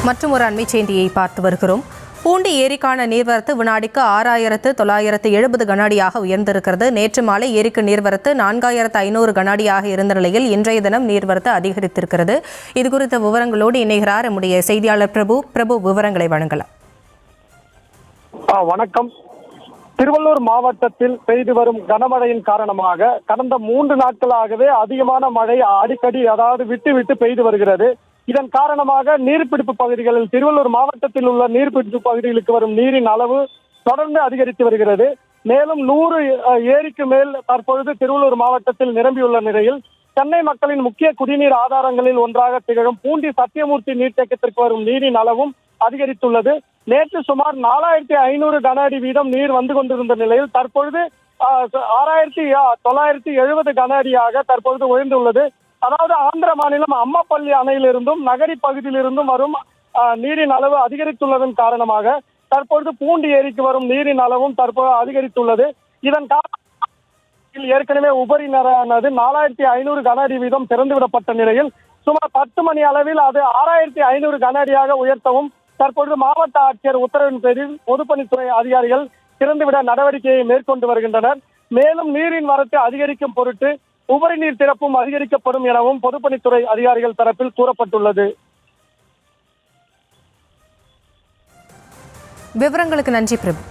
மற்றும் ஒரு அண்மை செய்தியை பார்த்து வருகிறோம். பூண்டி ஏரிக்கான நீர்வரத்து வினாடிக்கு 6970 கனஅடியாக உயர்ந்திருக்கிறது. நேற்று மாலை ஏரிக்கு நீர்வரத்து 4500 கனஅடியாக இருந்த நிலையில் இன்றைய தினம் நீர்வரத்து அதிகரித்திருக்கிறது. இதுகுறித்த விவரங்களோடு இணைகிறார் நம்முடைய செய்தியாளர் பிரபு. விவரங்களை வழங்கலாம். வணக்கம். திருவள்ளூர் மாவட்டத்தில் பெய்து வரும் கனமழையின் காரணமாக கடந்த 3 நாட்களாகவே அதிகமான மழை அடிக்கடி விட்டு விட்டு பெய்து வருகிறது. இதன் காரணமாக நீர்பிடிப்பு பகுதிகளில் திருவள்ளூர் மாவட்டத்தில் உள்ள நீர்பிடிப்பு பகுதிகளுக்கு வரும் நீரின் அளவு தொடர்ந்து அதிகரித்து வருகிறது. மேலும் 100 ஏரிக்கு மேல் தற்பொழுது திருவள்ளூர் மாவட்டத்தில் நிரம்பியுள்ள நிலையில் சென்னை மக்களின் முக்கிய குடிநீர் ஆதாரங்களில் ஒன்றாக திகழும் பூண்டி சத்தியமூர்த்தி நீர்த்தேக்கத்திற்கு வரும் நீரின் அளவும் அதிகரித்துள்ளது. நேற்று சுமார் 4500 கன அடி வீதம் நீர் வந்து கொண்டிருந்த நிலையில் தற்பொழுது 6970 கன அடியாக தற்பொழுது உயர்ந்துள்ளது. அதாவது ஆந்திர மாநிலம் அம்மப்பள்ளி அணையிலிருந்தும் நகரி பகுதியிலிருந்தும் வரும் நீரின் அளவு அதிகரித்துள்ளதன் காரணமாக தற்பொழுது பூண்டி ஏரிக்கு வரும் நீரின் அளவும் தற்போது அதிகரித்துள்ளது. இதன் காரணமாக ஏற்கனவே உபரி நீரானது 4500 கன அடி வீதம் திறந்துவிடப்பட்ட நிலையில் சுமார் 10 மணி அளவில் அது 6500 கன அடியாக உயர்த்தவும் தற்பொழுது மாவட்ட ஆட்சியர் உத்தரவின் பேரில் பொதுப்பணித்துறை அதிகாரிகள் திறந்துவிட நடவடிக்கையை மேற்கொண்டு வருகின்றனர். மேலும் நீரின் வரத்து அதிகரிக்கும் பொருட்டு உபரி நீர் திறப்பும் அதிகரிக்கப்படும் எனவும் பொதுப்பணித்துறை அதிகாரிகள் தரப்பில் கூறப்பட்டுள்ளது. விவரங்களுக்கு நன்றி பிரபு.